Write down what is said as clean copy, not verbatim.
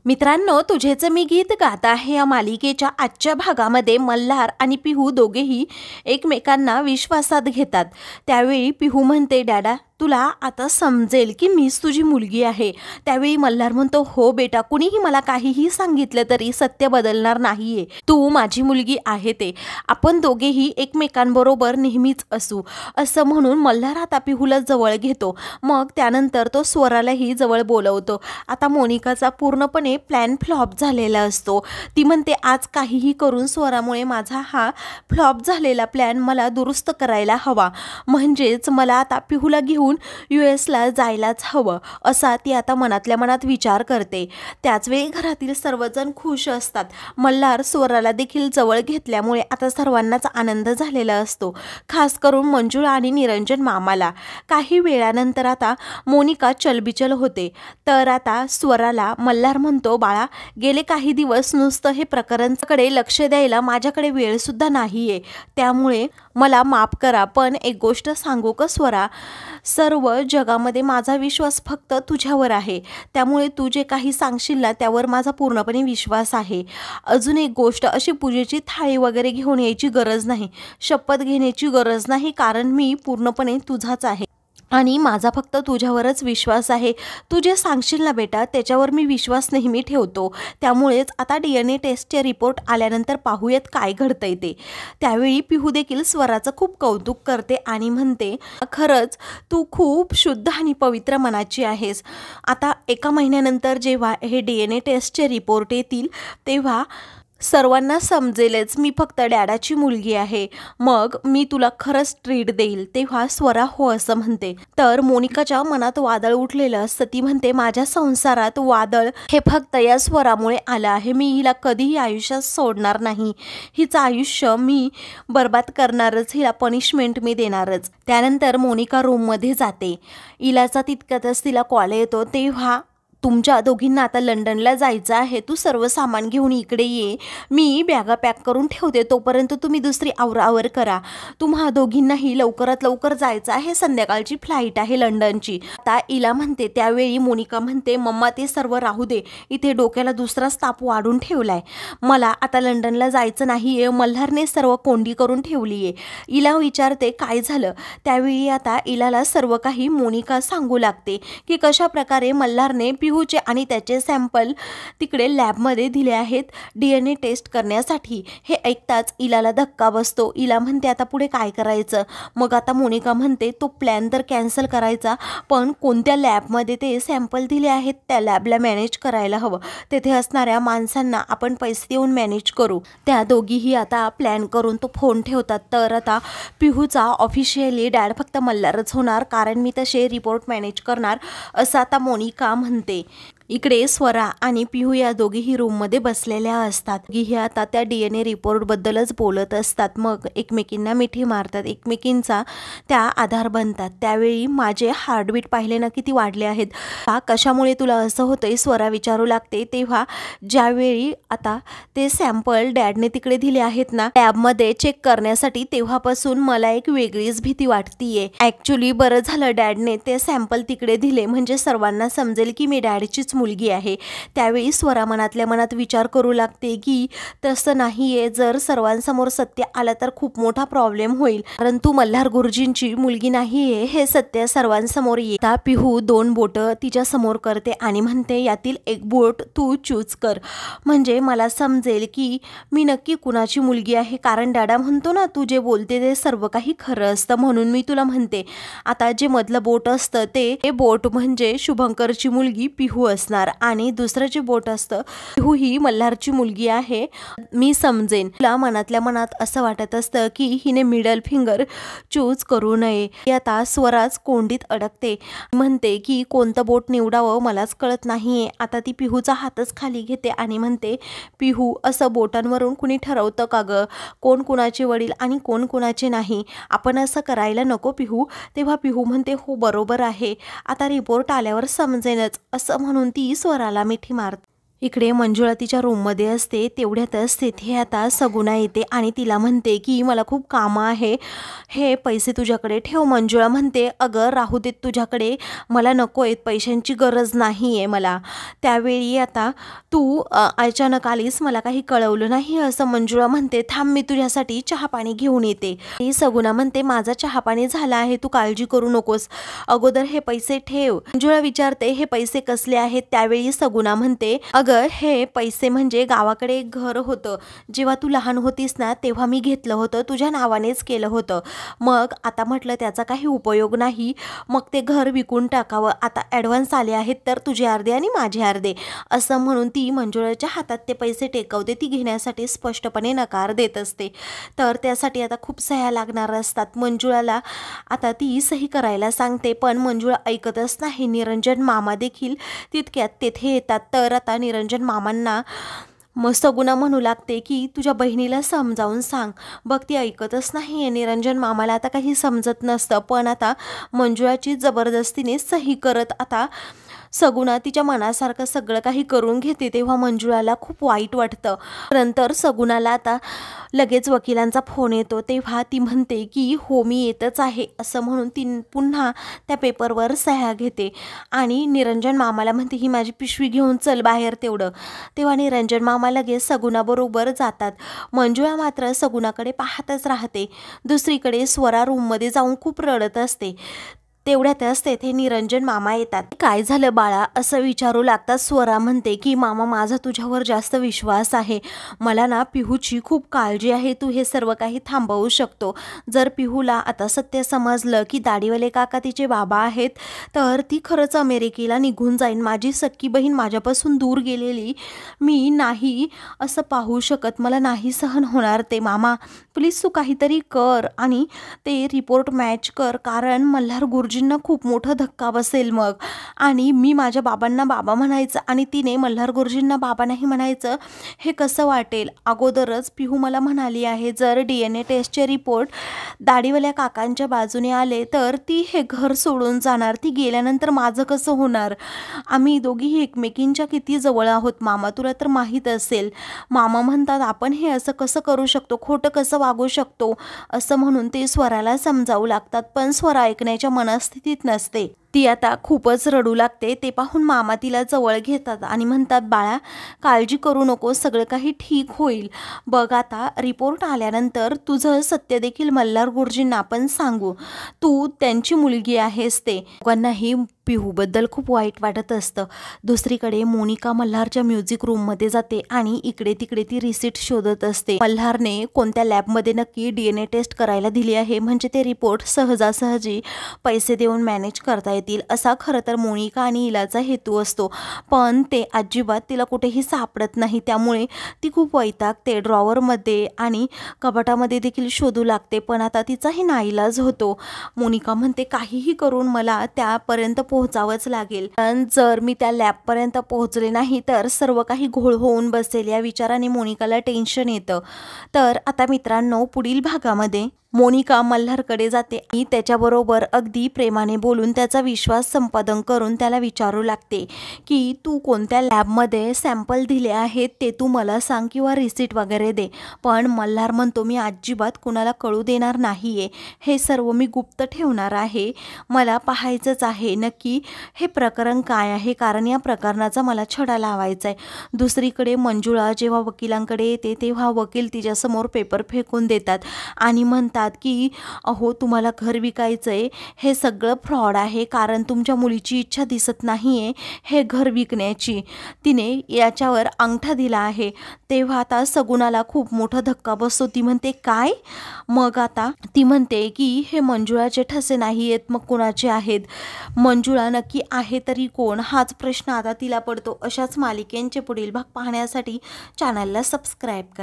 मित्रांनो, तुझेच मी गीत गात आहे या मालिकेच्या आजच्या भागामध्ये मल्हार आणि पिहू दोघेही एकमेकांना विश्वासात घेतात। त्यावेळी पिहू म्हणते, डॅडा तुला आता समजेल की मीच तुझी मुलगी आहे। त्यावेळी मल्हार म्हणतो, हो बेटा, कुणीही मला काहीही सांगितलं तरी सत्य बदलणार नाहीये, तू माझी मुलगी आहे ते आपण दोघेही एकमेकांबरोबर नेहमीच असू। असं म्हणून मल्हार आता पिहूला जवळ घेतो। मग त्यानंतर तो स्वरालाही जवळ बोलवतो। आता मोनिकाचा पूर्णपणे प्लॅन फ्लॉप झालेला असतो। ती म्हणते, आज काहीही करून स्वरामुळे माझा हा फ्लॉप झालेला प्लॅन मला दुरुस्त करायला हवा, म्हणजेच मला आता पिहूला घेऊन यूएसला जायलाच हवं, असा ती आता मनातल्या मनात विचार करते। त्याचवेळी घरातील सर्वजण खुश असतात। मल्हार स्वराला देखील जवळ घेतल्यामुळे आता सर्वांनाच आनंद झालेला असतो, खास करून मंजुळा आणि निरंजन मामाला। काही वेळानंतर आता मोनिका चलबिचल होते। तर आता स्वराला मल्हार म्हणतो, बाळा, गेले काही दिवस नुसतं हे प्रकरणाकडे लक्ष द्यायला माझ्याकडे वेळ सुद्धा नाहीये, त्यामुळे मला माफ करा, पण एक गोष्ट सांगू का स्वरा, सर्व जगामध्ये माझा विश्वास फक्त तुझ्यावर आहे, त्यामुळे तू जे काही सांगशील ना त्यावर माझा पूर्णपणे विश्वास आहे। अजून एक गोष्ट, अशी पूजेची थाळी वगैरे घेऊन यायची गरज नाही, शपथ घेण्याची गरज नाही, कारण मी पूर्णपणे तुझाच आहे आणि माझा फक्त तुझ्यावरच विश्वास आहे। तू जे सांगशील ना बेटा त्याच्यावर मी विश्वास नेहमी ठेवतो, त्यामुळेच आता DNA टेस्टचे रिपोर्ट आल्यानंतर पाहूयात काय घडतंय ते। त्यावेळी पिहू देखील स्वराचं खूप कौतुक करते आणि म्हणते, खरंच तू खूप शुद्ध आणि पवित्र मनाची आहेस। आता एका महिन्यानंतर जेव्हा हे DNA टेस्टचे रिपोर्ट येतील तेव्हा सर्वांना समजेलच मी फक्त डॅडाची मुलगी आहे, मग मी तुला खरंच ट्रीट देईल। तेव्हा स्वरा हो असं म्हणते। तर मोनिकाच्या मनात वादळ उठलेलं असतं। ती म्हणते, माझ्या संसारात वादळ हे फक्त या स्वरामुळे आलं आहे, मी हिला कधीही आयुष्यात सोडणार नाही, हिचं आयुष्य मी बर्बाद करणारच, हिला पनिशमेंट मी देणारच। त्यानंतर मोनिका रूममध्ये जाते। इलाचा तितक्यातच तिला कॉल येतो, तेव्हा तुमच्या दोघींना आता लंडनला जायचं आहे, तू सर्व सामान घेऊन इकडे ये, मी बॅगा पॅक करून ठेवते, तोपर्यंत तुम्ही दुसरी आवरावर करा। तुम्हा दोघींनाही लवकरात लवकर जायचं आहे, संध्याकाळची फ्लाईट आहे लंडनची। आता इला म्हणते। त्यावेळी मोनिका म्हणते, मम्मा ते सर्व राहू दे, इथे डोक्याला दुसराच ताप वाढून ठेवलाय, मला आता लंडनला जायचं नाहीये, मल्हारने सर्व कोंडी करून ठेवलीये। इला विचारते, काय झालं? त्यावेळी आता इलाला सर्व काही मोनिका सांगू लागते की कशा प्रकारे मल्हारने पिहूचे आणि त्याचे सॅम्पल तिकडे लॅबमध्ये दिले आहेत DNA टेस्ट करण्यासाठी। हे ऐकताच इलाला धक्का बसतो। इला म्हणते, आता पुढे काय करायचं? मग आता मोनिका म्हणते, तो प्लॅन तर कॅन्सल करायचा, पण कोणत्या लॅबमध्ये ते सॅम्पल दिले आहेत त्या लॅबला मॅनेज करायला हवं, तेथे असणाऱ्या माणसांना आपण पैसे देऊन मॅनेज करू। त्या दोघीही आता प्लॅन करून तो फोन ठेवतात। तर आता पिहूचा ऑफिशियली डॅड फक्त मल्हारच होणार, कारण मी तसे रिपोर्ट मॅनेज करणार, असं आता मोनिका म्हणते। इकडे स्वरा आणि पिहू या दोघीही रूममध्ये बसलेल्या असतात। ही आता त्या DNA रिपोर्टबद्दलच बोलत असतात, मग एकमेकींना मिठी मारतात, एकमेकींचा त्या आधार बनतात। त्यावेळी माझे हार्टबीट पाहिले ना किती वाढले आहेत, का कशामुळे तुला असं होतंय? स्वरा विचारू लागते। तेव्हा ज्यावेळी आता ते सॅम्पल डॅडने तिकडे दिले आहेत ना लॅबमध्ये चेक करण्यासाठी, तेव्हापासून मला एक वेगळीच भीती वाटतीये। ॲक्च्युली बरं झालं डॅडने ते सॅम्पल तिकडे दिले, म्हणजे सर्वांना समजेल की मी डॅडचीच मुलगी आहे। त्यावेळी स्वरा मनातल्या मनात विचार करू लागते की तसं नाहीये, जर सर्वांसमोर सत्य आलं तर खूप मोठा प्रॉब्लेम होईल, कारण तू मल्हार गुरुजींची मुलगी नाहीये हे सत्य सर्वांसमोर येईल। पिहू 2 बोटं तिच्या समोर करते आणि म्हणते, यातील एक बोट तू चूज कर, म्हणजे मला समजेल की मी नक्की कुणाची मुलगी आहे, कारण डॅडा म्हणतो ना तू जे बोलते ते सर्व काही खरं असतं, म्हणून मी तुला म्हणते। आता जे मधलं बोट असतं ते बोट म्हणजे शुभंकरची मुलगी पिहू असणार, आणि दुसरं जे बोट असतं पिहू ही मल्हारची मुलगी आहे, मी समजेन। तुला मनातल्या मनात असं वाटत असतं की हिने मिडल फिंगर चूज करू नये। आता स्वराज कोंडीत अडकते, म्हणते की कोणतं बोट निवडावं मलाच कळत नाहीये। आता ती पिहूचा हातच खाली घेते आणि म्हणते, पिहू, असं बोटांवरून कुणी ठरवतं का ग कोण कुणाचे वडील आणि कोण कुणाचे नाही? आपण असं करायला नको पिहू। तेव्हा पिहू म्हणते, हो बरोबर आहे, आता रिपोर्ट आल्यावर समजेनच, असं म्हणून ती स्वराला मिठी मारते। इकडे मंजुळा तिच्या रूममध्ये असते, तेवढ्यातच तिथे आता सगुणा येते आणि तिला म्हणते की मला खूप कामं आहे, हे पैसे तुझ्याकडे ठेव. मंजुळा म्हणते अगं राहू देत तुझ्याकडे, मला नको आहेत, पैशांची गरज नाही आहे मला. त्यावेळी आता तू अचानक आलीस, मला काही कळवलं नाही असं मंजुळा म्हणते. थांब मी तुझ्यासाठी चहापाणी घेऊन येते. ही सगुणा म्हणते माझा चहापाणी झाला आहे, तू काळजी करू नकोस, अगोदर हे पैसे ठेव. मंजुळा विचारते हे पैसे कसले आहेत. त्यावेळी सगुणा म्हणते अगं हे पैसे म्हणजे गावाकडे एक घर होतं, जेव्हा तू लहान होतीस ना तेव्हा मी घेतलं होतं, तुझ्या नावानेच केलं होतं. मग आता म्हटलं त्याचा काही उपयोग नाही, मग ते घर विकून टाकावं. आता ॲडव्हान्स आले आहेत तर तुझे अर्धे आणि माझे अर्धे, असं म्हणून ती मंजुळाच्या हातात ते पैसे टेकवते. ती घेण्यासाठी स्पष्टपणे नकार देत असते. तर त्यासाठी आता खूप सह्या लागणार असतात. मंजुळाला आता ती सही करायला सांगते, पण मंजुळा ऐकतच नाही. निरंजन मामा देखील तितक्यात तेथे येतात. तर आता निरंजन मामांना सगुणा म्हणू लागते की तुझ्या बहिणीला समजावून सांग. बघ ती ऐकतच नाही आहे. निरंजन मामाला आता काही समजत नसतं, पण आता मंजुळाची जबरदस्तीने सही करत आता सगुणा तिच्या मनासारखं सगळं काही करून घेते. तेव्हा मंजुळाला खूप वाईट वाटतं. नंतर सगुणाला आता लगेच वकिलांचा फोन येतो. तेव्हा ती म्हणते की हो मी येतच आहे, असं म्हणून ती पुन्हा त्या पेपरवर सह्या घेते आणि निरंजन मामाला म्हणते ही माझी पिशवी घेऊन चल बाहेर तेवढं. तेव्हा निरंजन मामा लगेच सगुणाबरोबर जातात. मंजुळा मात्र सगुणाकडे पाहतच राहते. दुसरीकडे स्वरा रूममध्ये जाऊन खूप रडत असते. तेवढ्यातच तेथे निरंजन मामा येतात. काय झालं बाळा असं विचारू लागतात. स्वरा म्हणते की मामा माझा तुझ्यावर जास्त विश्वास आहे, मला ना पिहूची खूप काळजी आहे, तू हे सर्व काही थांबवू शकतो. जर पिहूला आता सत्य समजलं की दाढीवाले काका तिचे बाबा आहेत तर ती खरंच अमेरिकेला निघून जाईन. माझी सख्खी बहीण माझ्यापासून दूर गेलेली मी नाही असं पाहू शकत, मला नाही सहन होणार ते. मामा प्लीज तू काहीतरी कर आणि ते रिपोर्ट मॅच कर, कारण मल्हार गुरुजींना खूप मोठा धक्का बसेल मग. आणि मी माझ्या बाबांना बाबा म्हणायचं आणि तिने मल्हार गुरुजींना बाबा नाही म्हणायचं, हे कसं वाटेल. अगोदरच पिहू मला म्हणाली आहे जर DNA टेस्टचे रिपोर्ट दाढीवाल्या काकांच्या बाजूने आले तर ती हे घर सोडून जाणार, ती गेल्यानंतर माझं कसं होणार. आम्ही दोघीही एकमेकींच्या किती जवळ आहोत मामा, तुला तर माहीत असेल. मामा म्हणतात आपण हे असं कसं करू शकतो, खोटं कसं वागू शकतो, असं म्हणून ते स्वराला समजावू लागतात. पण स्वरा ऐकण्याच्या मनस्थितीत नसते. ती आता खूपच रडू लागते. ते पाहून मामा तिला जवळ घेतात आणि म्हणतात बाळा काळजी करू नको, सगळं काही ठीक होईल. बघ आता रिपोर्ट आल्यानंतर तुझं सत्य देखील मल्हार गुरुजींना आपण सांगू, तू त्यांची मुलगी आहेस. ते दोघांनाही पिहूबद्दल खूप वाईट वाटत असतं. दुसरीकडे मोनिका मल्हारच्या म्युझिक रूममध्ये जाते आणि इकडे तिकडे ती रिसिट शोधत असते. मल्हारने कोणत्या लॅबमध्ये नक्की DNA टेस्ट करायला दिली आहे, म्हणजे ते रिपोर्ट सहजासहजी पैसे देऊन मॅनेज करता येतील, असा खरं तर मोनिका आणि इलाचा हेतू असतो. पण ते अजिबात तिला कुठेही सापडत नाही. त्यामुळे ती खूप वैतागते. ड्रॉवरमध्ये आणि कपाटामध्ये देखील शोधू लागते, पण आता तिचाही नाईलाज होतो. मोनिका म्हणते काहीही करून मला त्यापर्यंत पोहोचावंच लागेल, पण जर मी त्या लॅबपर्यंत पोहोचले नाही तर सर्व काही घोळ होऊन बसेल. या विचाराने मोनिकाला टेन्शन येतं. तर आता मित्रांनो पुढील भागामध्ये मोनिका मल्हारकडे जाते आणि त्याच्याबरोबर अगदी प्रेमाने बोलून त्याचा विश्वास संपादन करून त्याला विचारू लागते की तू कोणत्या लॅबमध्ये सॅम्पल दिले आहेत ते तू मला सांग किंवा रिसिट वगैरे दे. पण मल्हार म्हणतो मी अजिबात कुणाला कळू देणार नाही आहे, हे सर्व मी गुप्त ठेवणार आहे, मला पाहायचंच आहे नक्की हे प्रकरण काय आहे, कारण या प्रकरणाचा मला छडा लावायचा आहे. दुसरीकडे मंजुळा जेव्हा वकिलांकडे येते तेव्हा वकील तिच्यासमोर पेपर फेकून देतात आणि म्हणतात की अहो तुम्हाला घर विकायचंय, हे सगळं फ्रॉड आहे, कारण तुमच्या मुलीची इच्छा दिसत नाहीये हे घर विकण्याची, तिने याच्यावर अंगठा दिला आहे. तेव्हा आता सगुणाला खूप मोठा धक्का बसतो. ती म्हणते काय. मग आता ती म्हणते की हे मंजुळाचे ठसे नाही आहेत मग कुणाचे आहेत, मंजुळा नक्की आहे तरी कोण, हाच प्रश्न आता तिला पडतो. अशाच मालिकेंचे पुढील भाग पाहण्यासाठी चॅनलला सबस्क्राईब करा.